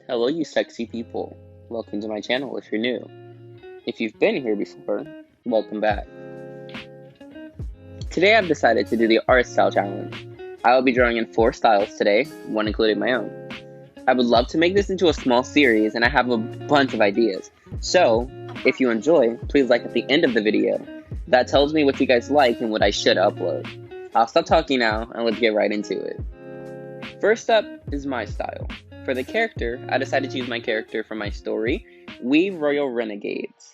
Hello, you sexy people. Welcome to my channel if you're new. If you've been here before, welcome back. Today I've decided to do the art style challenge. I will be drawing in 4 styles today, one including my own. I would love to make this into a small series and I have a bunch of ideas. So, if you enjoy, please like at the end of the video. That tells me what you guys like and what I should upload. I'll stop talking now and let's get right into it. First up is my style. For the character, I decided to use my character from my story, We Royal Renegades.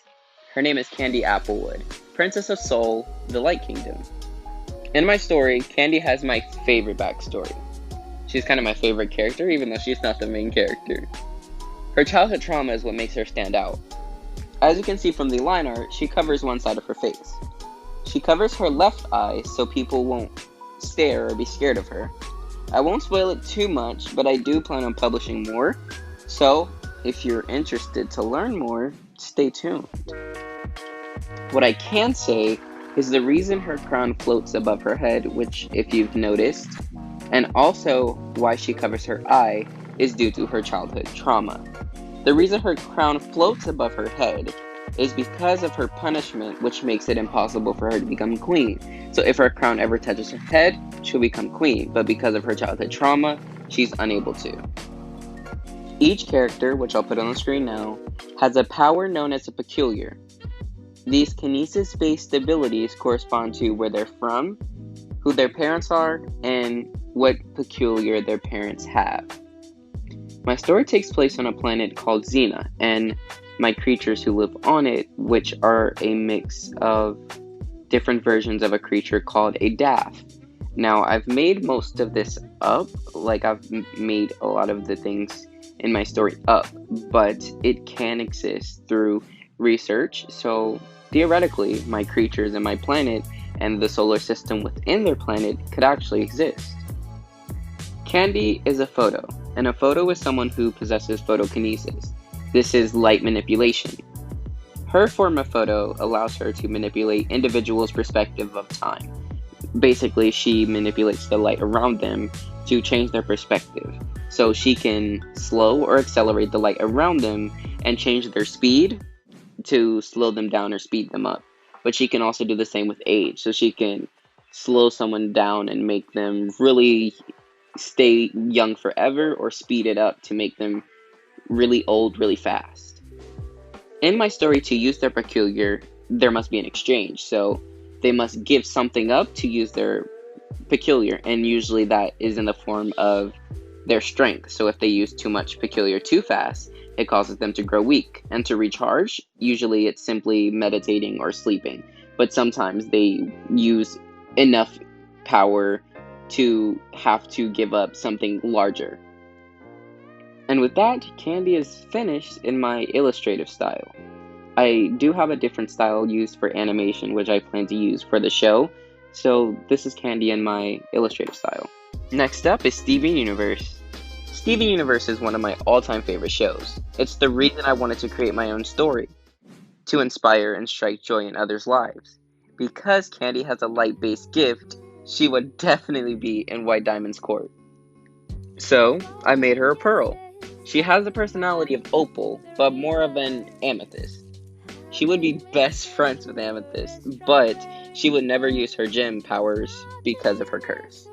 Her name is Candy Applewood, Princess of Seoul, the Light Kingdom. In my story, Candy has my favorite backstory. She's kind of my favorite character, even though she's not the main character. Her childhood trauma is what makes her stand out. As you can see from the line art, she covers one side of her face. She covers her left eye so people won't stare or be scared of her. I won't spoil it too much, but I do plan on publishing more, so if you're interested to learn more, stay tuned. What I can say is the reason her crown floats above her head, which if you've noticed, and also why she covers her eye, is due to her childhood trauma. The reason her crown floats above her head is because of her punishment, which makes it impossible for her to become queen. So if her crown ever touches her head, she'll become queen, but because of her childhood trauma, she's unable to. Each character, which I'll put on the screen now, has a power known as a peculiar. These kinesis-based abilities correspond to where they're from, who their parents are, and what peculiar their parents have. My story takes place on a planet called Xena, and my creatures who live on it, which are a mix of different versions of a creature called a DAF. Now, I've made most of this up, like I've made a lot of the things in my story up, but it can exist through research, so theoretically, my creatures and my planet and the solar system within their planet could actually exist. Candy is a photo, and a photo is someone who possesses photokinesis. This is light manipulation. Her form of photo allows her to manipulate individuals' perspective of time. Basically, she manipulates the light around them to change their perspective. So she can slow or accelerate the light around them and change their speed to slow them down or speed them up. But she can also do the same with age. So she can slow someone down and make them really stay young forever, or speed it up to make them really old really fast. In my story, to use their peculiar, there must be an exchange, so they must give something up to use their peculiar, and usually that is in the form of their strength. So if they use too much peculiar too fast, it causes them to grow weak, and to recharge, usually it's simply meditating or sleeping, but sometimes they use enough power to have to give up something larger. And with that, Candy is finished in my illustrative style. I do have a different style used for animation, which I plan to use for the show, so this is Candy in my illustrative style. Next up is Steven Universe. Steven Universe is one of my all-time favorite shows. It's the reason I wanted to create my own story, to inspire and strike joy in others' lives. Because Candy has a light-based gift, she would definitely be in White Diamond's court. So, I made her a pearl. She has the personality of Opal, but more of an amethyst. She would be best friends with Amethyst, but she would never use her gem powers because of her curse.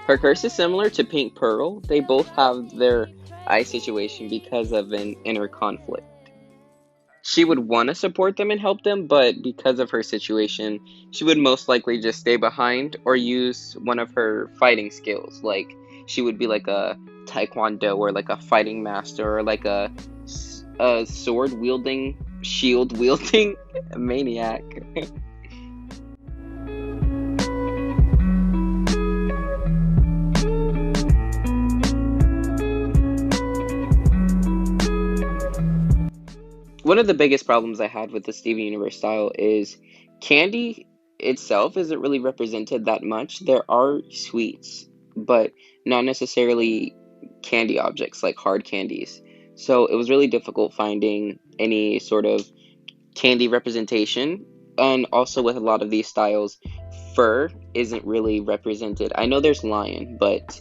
Her curse is similar to Pink Pearl. They both have their eye situation because of an inner conflict. She would want to support them and help them, but because of her situation, she would most likely just stay behind or use one of her fighting skills. Like, she would be like a taekwondo or like a fighting master or like a sword wielding, shield wielding maniac. One of the biggest problems I had with the Steven Universe style is Candy itself isn't really represented that much. There are sweets, but not necessarily candy objects like hard candies. So it was really difficult finding any sort of candy representation. And also with a lot of these styles, fur isn't really represented. I know there's lion, but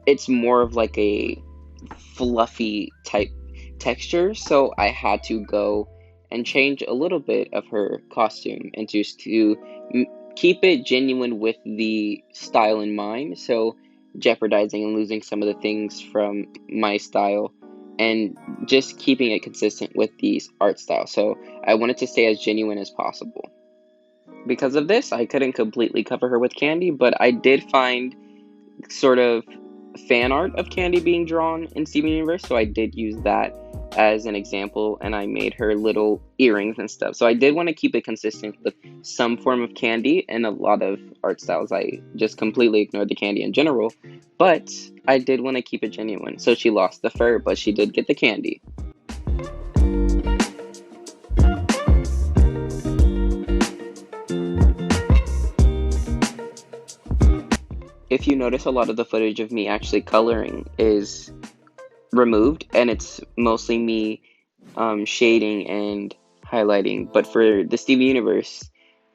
it's more of like a fluffy type texture, so I had to go and change a little bit of her costume and just to keep it genuine with the style in mind, so jeopardizing and losing some of the things from my style and just keeping it consistent with the art style. So I wanted to stay as genuine as possible. Because of this, I couldn't completely cover her with candy, but I did find sort of fan art of Candy being drawn in Steven Universe, so I did use that as an example, and I made her little earrings and stuff. So I did want to keep it consistent with some form of candy and a lot of art styles. I just completely ignored the candy in general, but I did want to keep it genuine. So she lost the fur, but she did get the candy. If you notice, a lot of the footage of me actually coloring is removed, and it's mostly me shading and highlighting. But for the Steven Universe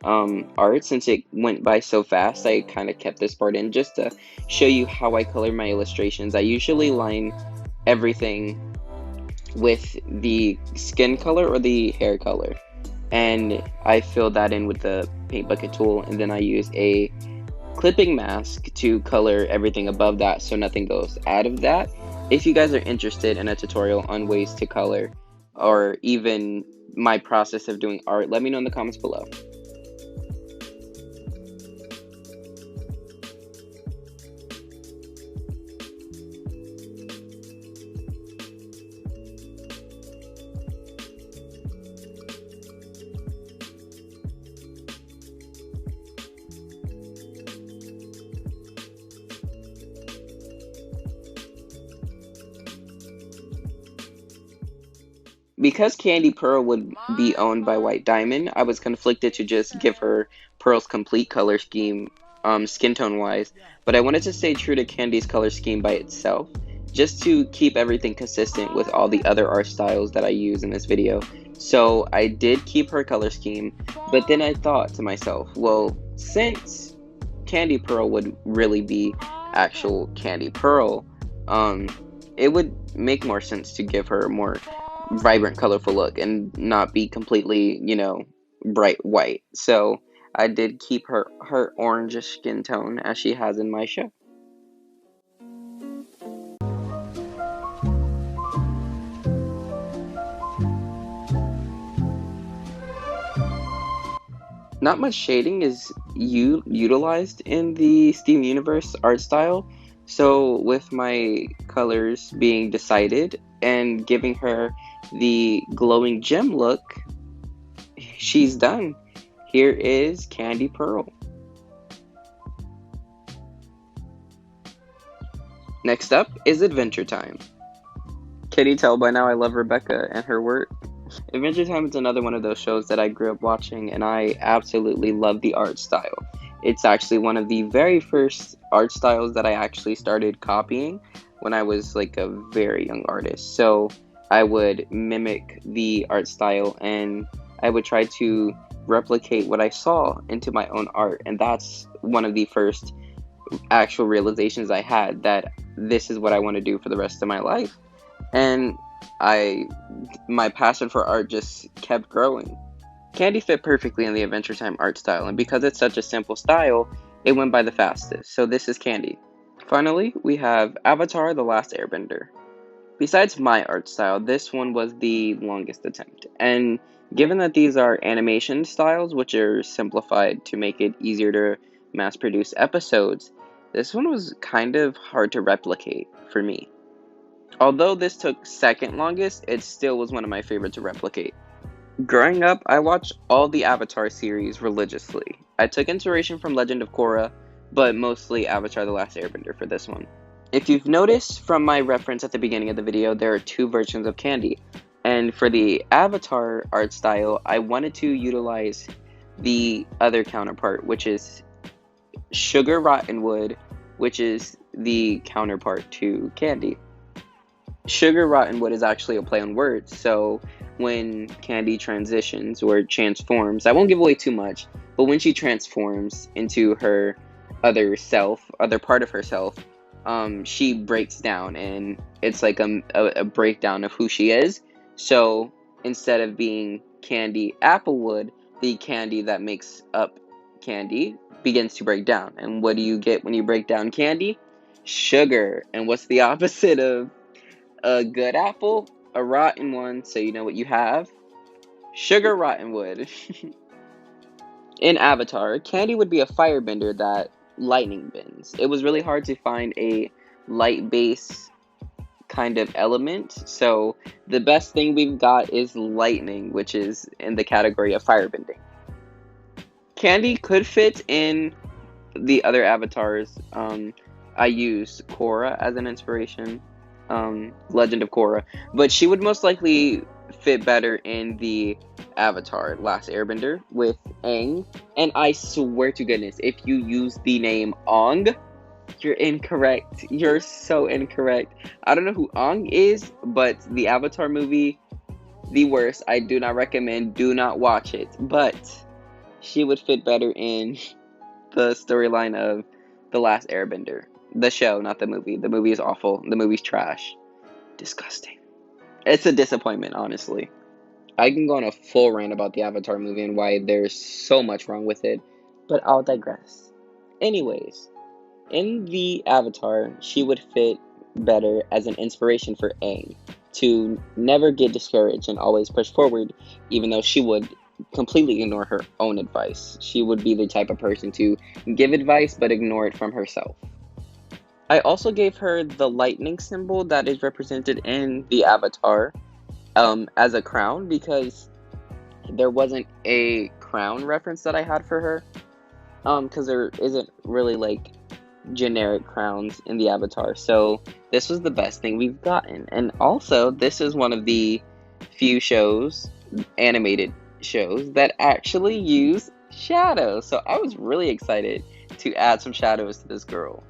art, since it went by so fast, I kind of kept this part in just to show you how I color my illustrations. I usually line everything with the skin color or the hair color, and I fill that in with the paint bucket tool, and then I use a clipping mask to color everything above that so nothing goes out of that. If you guys are interested in a tutorial on ways to color or even my process of doing art, let me know in the comments below. Because Candy Pearl would be owned by White Diamond, I was conflicted to just give her Pearl's complete color scheme, skin tone wise, but I wanted to stay true to Candy's color scheme by itself, just to keep everything consistent with all the other art styles that I use in this video. So I did keep her color scheme, but then I thought to myself, well, since Candy Pearl would really be actual Candy Pearl, it would make more sense to give her a more vibrant, colorful look and not be completely, bright white. So I did keep her orangish skin tone as she has in my show. Not much shading is utilized in the Steven Universe art style, so with my colors being decided and giving her the glowing gem look, she's done. Here is Candy Pearl. Next up is Adventure Time. Can you tell by now I love Rebecca and her work? Adventure Time is another one of those shows that I grew up watching, and I absolutely love the art style. It's actually one of the very first art styles that I actually started copying when I was like a very young artist. So I would mimic the art style and I would try to replicate what I saw into my own art, and that's one of the first actual realizations I had that this is what I want to do for the rest of my life. And my passion for art just kept growing. Candy fit perfectly in the Adventure Time art style, and because it's such a simple style, it went by the fastest. So this is Candy. Finally, we have Avatar: The Last Airbender. Besides my art style, this one was the longest attempt, and given that these are animation styles, which are simplified to make it easier to mass produce episodes, this one was kind of hard to replicate for me. Although this took second longest, it still was one of my favorites to replicate. Growing up, I watched all the Avatar series religiously. I took inspiration from Legend of Korra, but mostly Avatar: The Last Airbender for this one. If you've noticed from my reference at the beginning of the video, there are two versions of Candy. And for the Avatar art style, I wanted to utilize the other counterpart, which is Sugar Rottenwood, which is the counterpart to Candy. Sugar Rottenwood is actually a play on words, so when Candy transitions or transforms, I won't give away too much, but when she transforms into her other part of herself, she breaks down, and it's like a breakdown of who she is. So instead of being Candy Applewood, the candy that makes up Candy begins to break down. And what do you get when you break down candy? Sugar. And what's the opposite of a good apple? A rotten one. So you know what you have? Sugar rotten wood. In Avatar, Candy would be a firebender that lightning bends. It was really hard to find a light base kind of element, so the best thing we've got is lightning, which is in the category of firebending. Candy could fit in the other avatars. I used Korra as an inspiration, Legend of Korra, but she would most likely fit better in the Avatar Last Airbender with Aang. And I swear to goodness, if you use the name Ong, you're incorrect. You're so incorrect. I don't know who Ong is, but the Avatar movie, the worst. I do not recommend. Do not watch it. But she would fit better in the storyline of The Last Airbender. The show, not the movie. The movie is awful. The movie's trash. Disgusting. It's a disappointment, honestly. I can go on a full rant about the Avatar movie and why there's so much wrong with it, but I'll digress. Anyways, in the Avatar, she would fit better as an inspiration for Aang to never get discouraged and always push forward, even though she would completely ignore her own advice. She would be the type of person to give advice but ignore it from herself. I also gave her the lightning symbol that is represented in the Avatar as a crown, because there wasn't a crown reference that I had for her, because there isn't really like generic crowns in the Avatar, so this was the best thing we've gotten. And also, this is one of the few shows, animated shows, that actually use shadows, so I was really excited to add some shadows to this girl.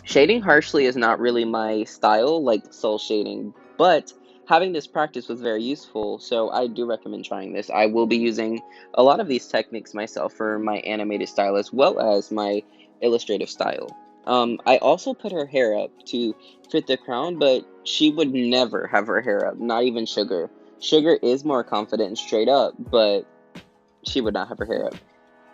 Shading harshly is not really my style, like soul shading, but having this practice was very useful, so I do recommend trying this. I will be using a lot of these techniques myself for my animated style as well as my illustrative style. I also put her hair up to fit the crown, but she would never have her hair up, not even Sugar. Sugar is more confident and straight up, but she would not have her hair up.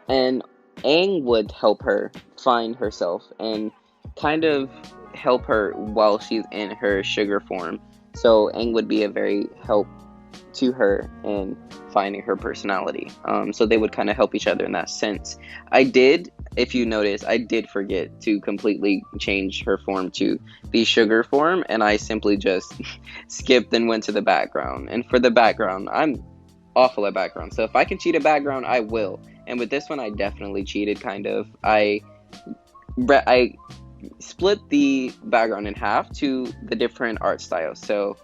And Aang would help her find herself and kind of help her while she's in her Sugar form. So Aang would be a very help to her in finding her personality. So they would kind of help each other in that sense. If you notice, I did forget to completely change her form to the Sugar form, and I simply just skipped and went to the background. And for the background, I'm awful at background, so if I can cheat a background, I will. And with this one, I definitely cheated, kind of. I split the background in half to the different art styles. So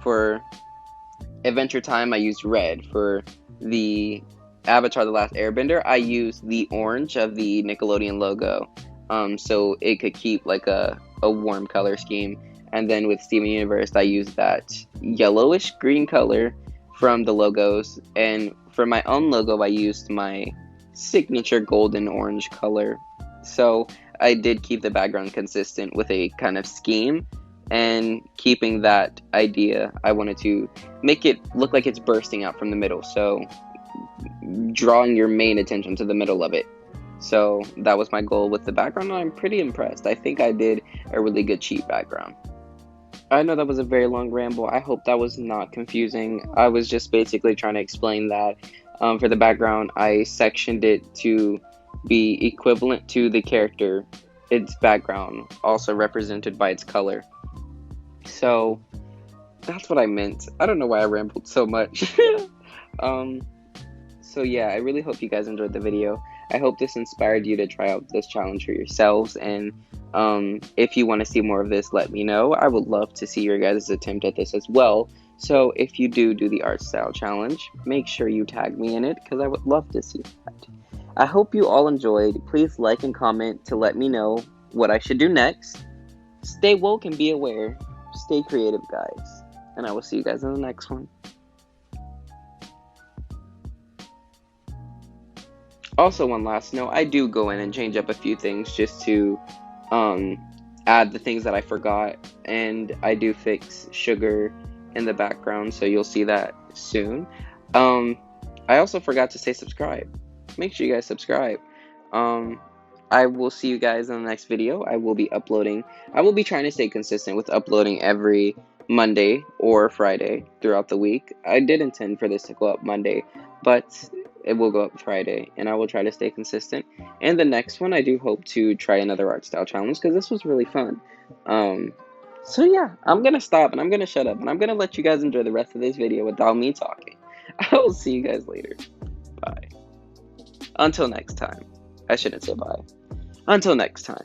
for Adventure Time, I used red. For the Avatar The Last Airbender, I used the orange of the Nickelodeon logo, so it could keep like a warm color scheme. And then with Steven Universe, I used that yellowish green color from the logos. And for my own logo, I used my signature golden orange color. So I did keep the background consistent with a kind of scheme, and keeping that idea, I wanted to make it look like it's bursting out from the middle, so drawing your main attention to the middle of it. So that was my goal with the background, and I'm pretty impressed. I think I did a really good cheap background. I know that was a very long ramble. I hope that was not confusing. I was just basically trying to explain that for the background, I sectioned it to be equivalent to the character, its background, also represented by its color. So that's what I meant. I don't know why I rambled so much. So yeah, I really hope you guys enjoyed the video. I hope this inspired you to try out this challenge for yourselves, and if you want to see more of this, let me know. I would love to see your guys' attempt at this as well. So if you do the art style challenge, make sure you tag me in it, because I would love to see that. I hope you all enjoyed. Please like and comment to let me know what I should do next. Stay woke and be aware. Stay creative, guys. And I will see you guys in the next one. Also, one last note, I do go in and change up a few things just to add the things that I forgot, and I do fix sugar in the background, so you'll see that soon. I also forgot to say subscribe. Make sure you guys subscribe. I will see you guys in the next video. I will be trying to stay consistent with uploading every Monday or Friday throughout the week. I did intend for this to go up Monday, but it will go up Friday, and I will try to stay consistent. And the next one, I do hope to try another art style challenge, because this was really fun. So yeah, I'm gonna stop, and I'm gonna shut up, and I'm gonna let you guys enjoy the rest of this video without me talking. I will see you guys later. Bye. Until next time. I shouldn't say bye. Until next time.